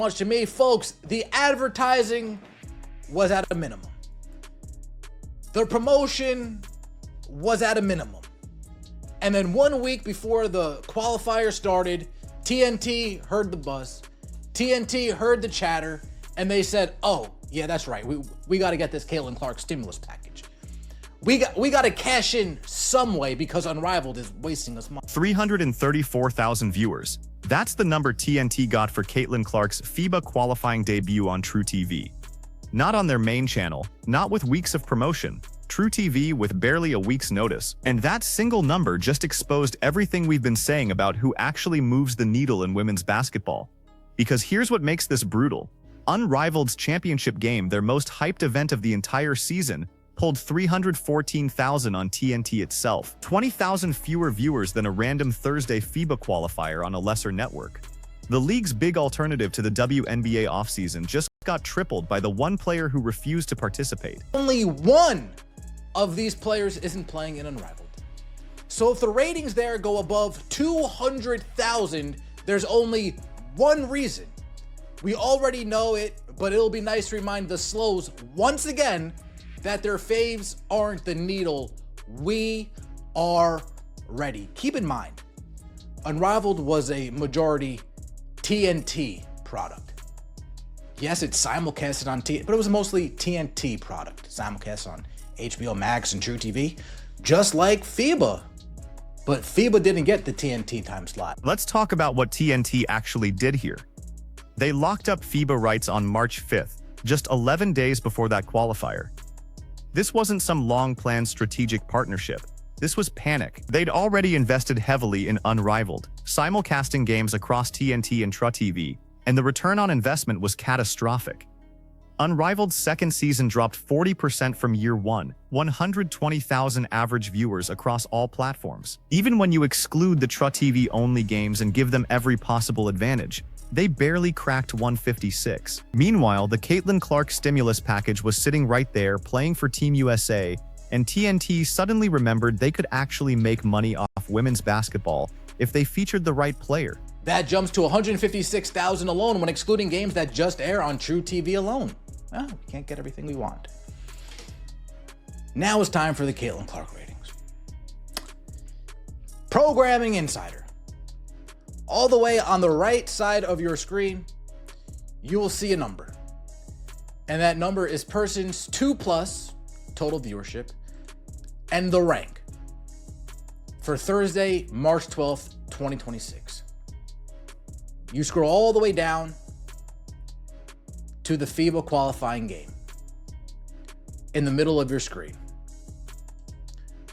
Much to me, folks, the advertising was at a minimum. The promotion was at a minimum. And then 1 week before the qualifier started, TNT heard the buzz, TNT heard the chatter, and they said, oh, yeah, that's right. We got to get this Caitlin Clark stimulus package. We got to cash in some way because Unrivaled is wasting us money. 334,000 viewers. That's the number TNT got for Caitlin Clark's FIBA qualifying debut on truTV. Not on their main channel, not with weeks of promotion. truTV with barely a week's notice. And that single number just exposed everything we've been saying about who actually moves the needle in women's basketball. Because here's what makes this brutal. Unrivaled's championship game, their most hyped event of the entire season, pulled 314,000 on TNT itself, 20,000 fewer viewers than a random Thursday FIBA qualifier on a lesser network. The league's big alternative to the WNBA offseason just got tripled by the one player who refused to participate. Only one of these players isn't playing in Unrivaled. So if the ratings there go above 200,000, there's only one reason. We already know it, but it'll be nice to remind the slows once again that their faves aren't the needle. We are ready. Keep in mind, Unrivaled was a majority TNT product. Yes, it's simulcasted on but it was mostly TNT product, simulcast on HBO Max and truTV, just like FIBA. But FIBA didn't get the TNT time slot. Let's talk about what TNT actually did here. They locked up FIBA rights on March 5th, just 11 days before that qualifier. This wasn't some long-planned strategic partnership. This was panic. They'd already invested heavily in Unrivaled, simulcasting games across TNT and truTV, and the return on investment was catastrophic. Unrivaled's second season dropped 40% from year one, 120,000 average viewers across all platforms. Even when you exclude the truTV-only games and give them every possible advantage, they barely cracked 156. Meanwhile, the Caitlin Clark stimulus package was sitting right there playing for Team USA, and TNT suddenly remembered they could actually make money off women's basketball if they featured the right player. That jumps to 156,000 alone when excluding games that just air on truTV alone. Oh, we can't get everything we want. Now it's time for the Caitlin Clark ratings. Programming Insider. All the way on the right side of your screen, you will see a number. And that number is persons 2+ total viewership and the rank for Thursday, March 12th, 2026. You scroll all the way down to the FIBA qualifying game in the middle of your screen.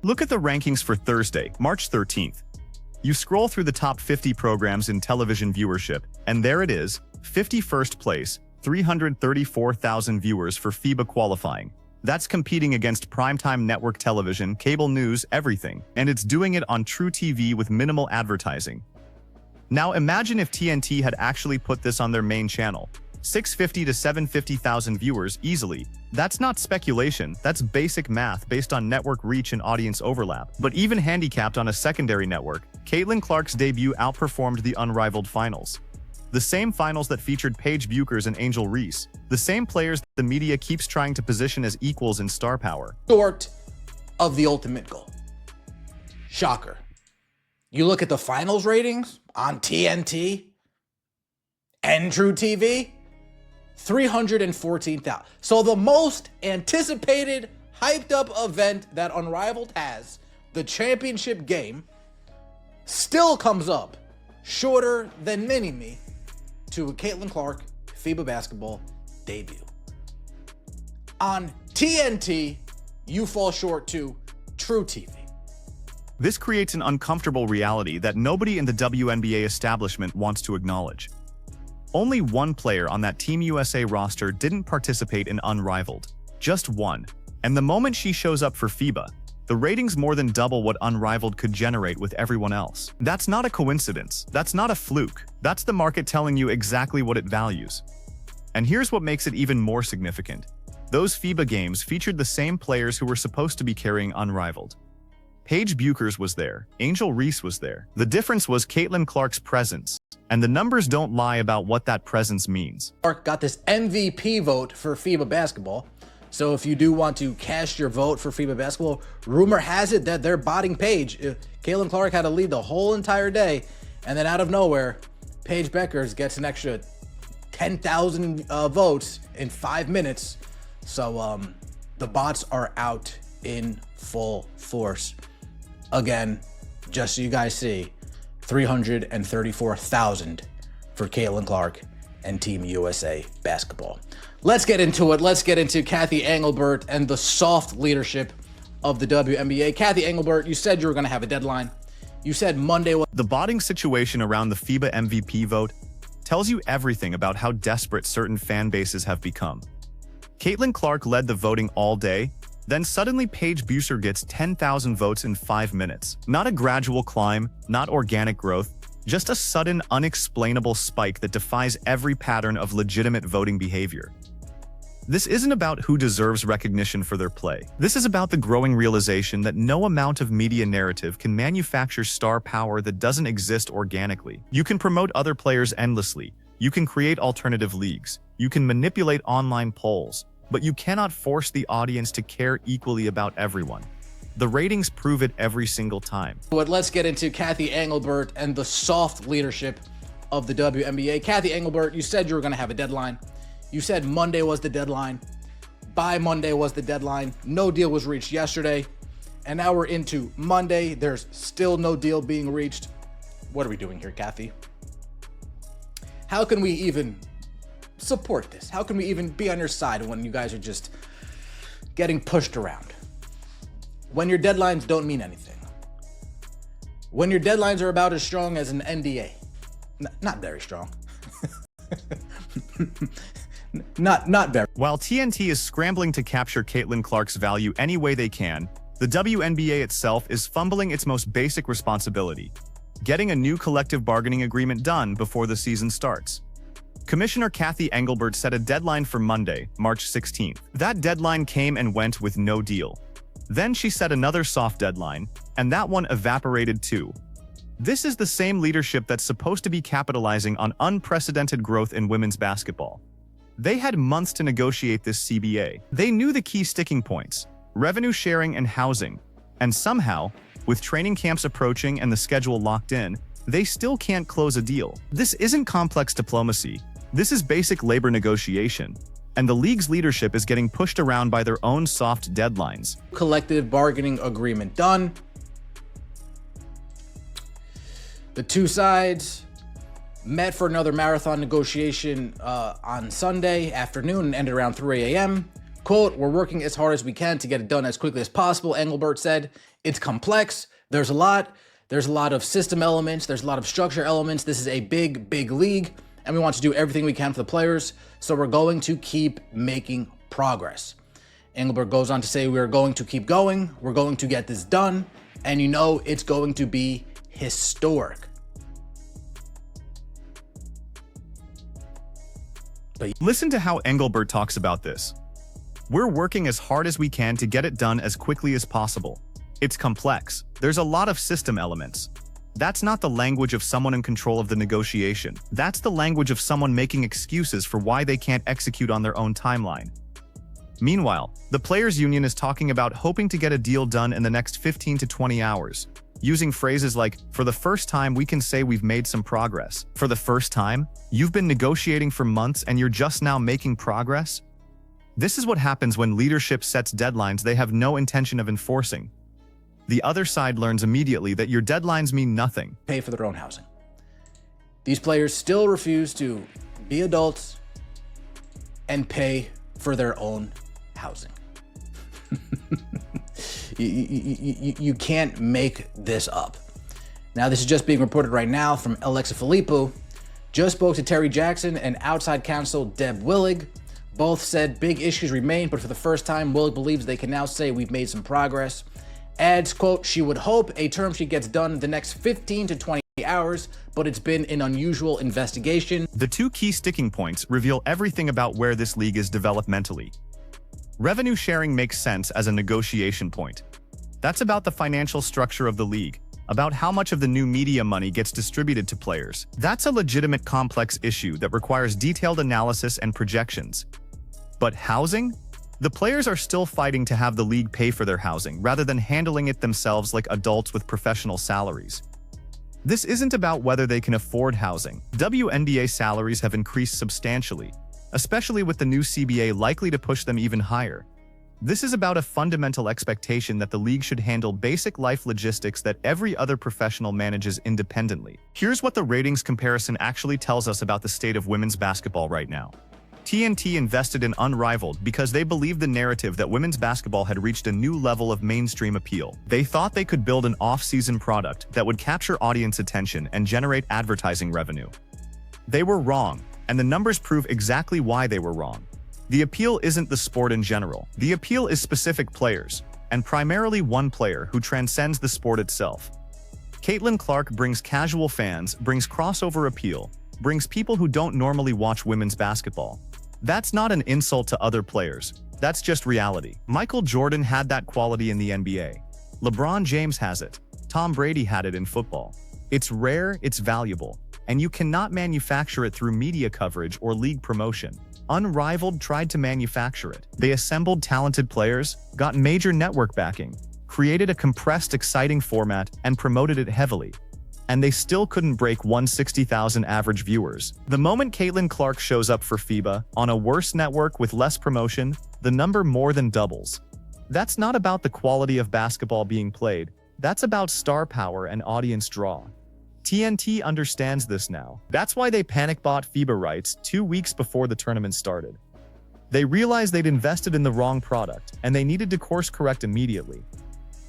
Look at the rankings for Thursday, March 13th. You scroll through the top 50 programs in television viewership, and there it is, 51st place, 334,000 viewers for FIBA qualifying. That's competing against primetime network television, cable news, everything, and it's doing it on truTV with minimal advertising. Now imagine if TNT had actually put this on their main channel. 650 to 750,000 viewers easily. That's not speculation, that's basic math based on network reach and audience overlap. But even handicapped on a secondary network, Caitlin Clark's debut outperformed the Unrivaled finals. The same finals that featured Paige Bueckers and Angel Reese. The same players the media keeps trying to position as equals in star power. Short of the ultimate goal. Shocker. You look at the finals ratings on TNT and truTV, 314,000. So the most anticipated, hyped up event that Unrivaled has, the championship game, still comes up shorter than mini-me to a Caitlin Clark FIBA basketball debut. On TNT, you fall short to truTV. This creates an uncomfortable reality that nobody in the WNBA establishment wants to acknowledge. Only one player on that Team USA roster didn't participate in Unrivaled. Just one. And the moment she shows up for FIBA, the ratings more than double what Unrivaled could generate with everyone else. That's not a coincidence. That's not a fluke. That's the market telling you exactly what it values. And here's what makes it even more significant. Those FIBA games featured the same players who were supposed to be carrying Unrivaled. Paige Bueckers was there. Angel Reese was there. The difference was Caitlin Clark's presence. And the numbers don't lie about what that presence means. Clark got this MVP vote for FIBA basketball. So if you do want to cast your vote for FIBA basketball, rumor has it that they're botting Paige. Caitlin Clark had to lead the whole entire day, and then out of nowhere, Paige Beckers gets an extra 10,000 votes in 5 minutes. So the bots are out in full force. Again, just so you guys see, 334,000 for Caitlin Clark and Team USA basketball. Let's get into it. Let's get into Cathy Engelbert and the soft leadership of the WNBA. Cathy Engelbert, you said you were going to have a deadline. You said Monday was... The botting situation around the FIBA MVP vote tells you everything about how desperate certain fan bases have become. Caitlin Clark led the voting all day, then suddenly Paige Buser gets 10,000 votes in 5 minutes. Not a gradual climb, not organic growth, just a sudden, unexplainable spike that defies every pattern of legitimate voting behavior. This isn't about who deserves recognition for their play. This is about the growing realization that no amount of media narrative can manufacture star power that doesn't exist organically. You can promote other players endlessly. You can create alternative leagues. You can manipulate online polls. But you cannot force the audience to care equally about everyone. The ratings prove it every single time. But let's get into Cathy Engelbert and the soft leadership of the WNBA. Cathy Engelbert, you said you were going to have a deadline. You said Monday was the deadline. By Monday was the deadline. No deal was reached yesterday. And now we're into Monday. There's still no deal being reached. What are we doing here, Cathy? How can we even support this? How can we even be on your side when you guys are just getting pushed around? When your deadlines don't mean anything. When your deadlines are about as strong as an NDA. Not very strong. Not very. While TNT is scrambling to capture Caitlin Clark's value any way they can, the WNBA itself is fumbling its most basic responsibility: getting a new collective bargaining agreement done before the season starts. Commissioner Cathy Engelbert set a deadline for Monday, March 16th. That deadline came and went with no deal. Then she set another soft deadline, and that one evaporated too. This is the same leadership that's supposed to be capitalizing on unprecedented growth in women's basketball. They had months to negotiate this CBA. They knew the key sticking points: revenue sharing and housing. And somehow, with training camps approaching and the schedule locked in, they still can't close a deal. This isn't complex diplomacy. This is basic labor negotiation, and the league's leadership is getting pushed around by their own soft deadlines. Collective bargaining agreement done. The two sides met for another marathon negotiation on Sunday afternoon and ended around 3 a.m. Quote, "We're working as hard as we can to get it done as quickly as possible," Engelbert said. "It's complex. There's a lot of system elements. There's a lot of structure elements. This is a big league, and we want to do everything we can for the players. So we're going to keep making progress." Engelbert goes on to say, "We are going to keep going. We're going to get this done. And you know, it's going to be historic." But listen to how Engelbert talks about this. "We're working as hard as we can to get it done as quickly as possible. It's complex. There's a lot of system elements. That's not the language of someone in control of the negotiation. That's the language of someone making excuses for why they can't execute on their own timeline." Meanwhile, the players' union is talking about hoping to get a deal done in the next 15 to 20 hours, using phrases like, "For the first time, we can say we've made some progress." For the first time? You've been negotiating for months and you're just now making progress? This is what happens when leadership sets deadlines they have no intention of enforcing. The other side learns immediately that your deadlines mean nothing. Pay for their own housing. These players still refuse to be adults and pay for their own housing. You can't make this up. Now, this is just being reported right now from Alexa Filippo. Just spoke to Terry Jackson and outside counsel Deb Willig. Both said big issues remain, but for the first time, Willig believes they can now say we've made some progress. Adds, quote, "She would hope a term sheet gets done in the next 15 to 20 hours, but it's been an unusual investigation." The two key sticking points reveal everything about where this league is developmentally. Revenue sharing makes sense as a negotiation point. That's about the financial structure of the league, about how much of the new media money gets distributed to players. That's a legitimate complex issue that requires detailed analysis and projections. But housing? The players are still fighting to have the league pay for their housing rather than handling it themselves like adults with professional salaries. This isn't about whether they can afford housing. WNBA salaries have increased substantially, especially with the new CBA likely to push them even higher. This is about a fundamental expectation that the league should handle basic life logistics that every other professional manages independently. Here's what the ratings comparison actually tells us about the state of women's basketball right now. TNT invested in Unrivaled because they believed the narrative that women's basketball had reached a new level of mainstream appeal. They thought they could build an off-season product that would capture audience attention and generate advertising revenue. They were wrong, and the numbers prove exactly why they were wrong. The appeal isn't the sport in general. The appeal is specific players, and primarily one player who transcends the sport itself. Caitlin Clark brings casual fans, brings crossover appeal, brings people who don't normally watch women's basketball. That's not an insult to other players. That's just reality. Michael Jordan had that quality in the NBA. LeBron James has it. Tom Brady had it in football. It's rare, it's valuable, and you cannot manufacture it through media coverage or league promotion. Unrivaled tried to manufacture it. They assembled talented players, got major network backing, created a compressed, exciting format, and promoted it heavily. And they still couldn't break 160,000 average viewers. The moment Caitlin Clark shows up for FIBA, on a worse network with less promotion, the number more than doubles. That's not about the quality of basketball being played, that's about star power and audience draw. TNT understands this now. That's why they panic-bought FIBA rights 2 weeks before the tournament started. They realized they'd invested in the wrong product, and they needed to course-correct immediately.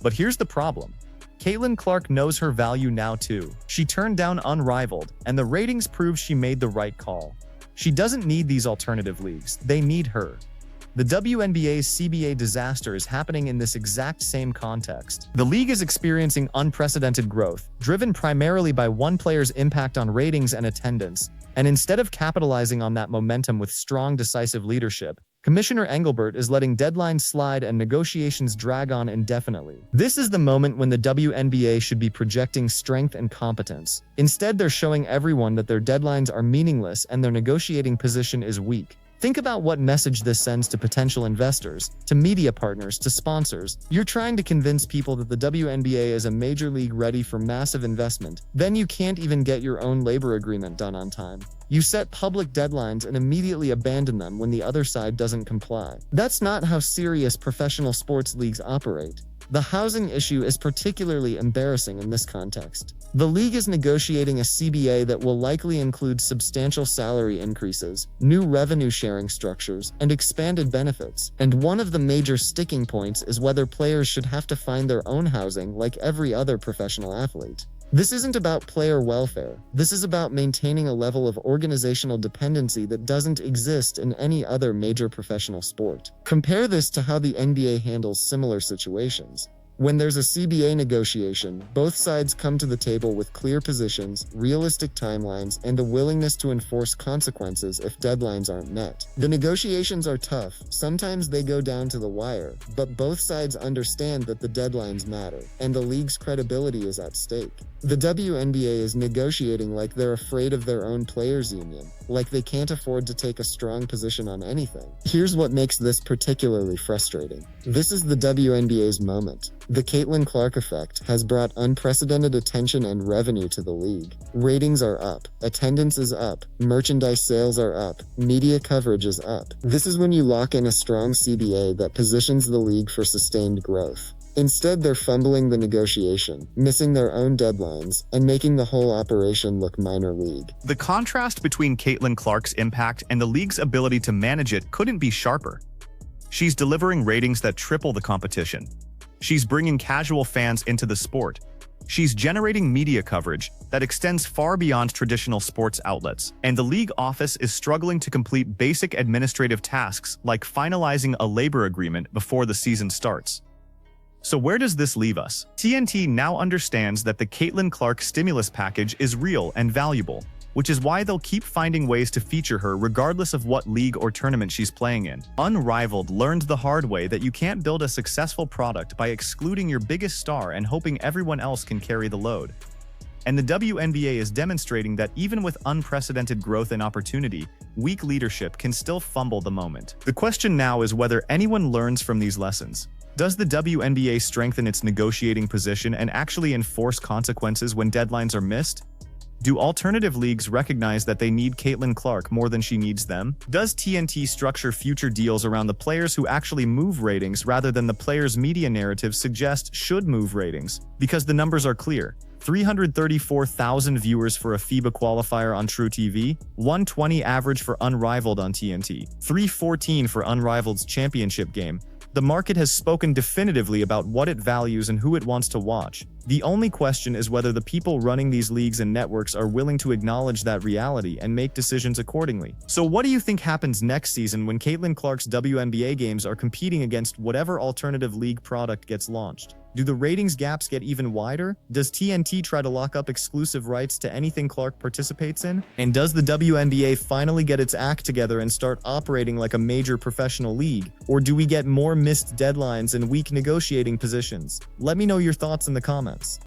But here's the problem. Caitlin Clark knows her value now too. She turned down Unrivaled, and the ratings prove she made the right call. She doesn't need these alternative leagues, they need her. The WNBA's CBA disaster is happening in this exact same context. The league is experiencing unprecedented growth, driven primarily by one player's impact on ratings and attendance, and instead of capitalizing on that momentum with strong, decisive leadership, Commissioner Engelbert is letting deadlines slide and negotiations drag on indefinitely. This is the moment when the WNBA should be projecting strength and competence. Instead, they're showing everyone that their deadlines are meaningless and their negotiating position is weak. Think about what message this sends to potential investors, to media partners, to sponsors. You're trying to convince people that the WNBA is a major league ready for massive investment. Then you can't even get your own labor agreement done on time. You set public deadlines and immediately abandon them when the other side doesn't comply. That's not how serious professional sports leagues operate. The housing issue is particularly embarrassing in this context. The league is negotiating a CBA that will likely include substantial salary increases, new revenue-sharing structures, and expanded benefits. And one of the major sticking points is whether players should have to find their own housing like every other professional athlete. This isn't about player welfare. This is about maintaining a level of organizational dependency that doesn't exist in any other major professional sport. Compare this to how the NBA handles similar situations. When there's a CBA negotiation, both sides come to the table with clear positions, realistic timelines, and a willingness to enforce consequences if deadlines aren't met. The negotiations are tough, sometimes they go down to the wire, but both sides understand that the deadlines matter, and the league's credibility is at stake. The WNBA is negotiating like they're afraid of their own players' union, like they can't afford to take a strong position on anything. Here's what makes this particularly frustrating. This is the WNBA's moment. The Caitlin Clark effect has brought unprecedented attention and revenue to the league. Ratings are up, attendance is up, merchandise sales are up, media coverage is up. This is when you lock in a strong CBA that positions the league for sustained growth. Instead, they're fumbling the negotiation, missing their own deadlines, and making the whole operation look minor league. The contrast between Caitlin Clark's impact and the league's ability to manage it couldn't be sharper. She's delivering ratings that triple the competition. She's bringing casual fans into the sport. She's generating media coverage that extends far beyond traditional sports outlets. And the league office is struggling to complete basic administrative tasks like finalizing a labor agreement before the season starts. So where does this leave us? TNT now understands that the Caitlin Clark stimulus package is real and valuable. which is why they'll keep finding ways to feature her regardless of what league or tournament she's playing in. Unrivaled learned the hard way that you can't build a successful product by excluding your biggest star and hoping everyone else can carry the load. And the WNBA is demonstrating that even with unprecedented growth and opportunity, weak leadership can still fumble the moment. The question now is whether anyone learns from these lessons. Does the WNBA strengthen its negotiating position and actually enforce consequences when deadlines are missed? Do alternative leagues recognize that they need Caitlin Clark more than she needs them? Does TNT structure future deals around the players who actually move ratings rather than the players' media narratives suggest should move ratings? Because the numbers are clear. 334,000 viewers for a FIBA qualifier on True TV, 120 average for Unrivaled on TNT, 314 for Unrivaled's championship game. The market has spoken definitively about what it values and who it wants to watch. The only question is whether the people running these leagues and networks are willing to acknowledge that reality and make decisions accordingly. So what do you think happens next season when Caitlin Clark's WNBA games are competing against whatever alternative league product gets launched? Do the ratings gaps get even wider? Does TNT try to lock up exclusive rights to anything Clark participates in? And does the WNBA finally get its act together and start operating like a major professional league? Or do we get more missed deadlines and weak negotiating positions? Let me know your thoughts in the comments.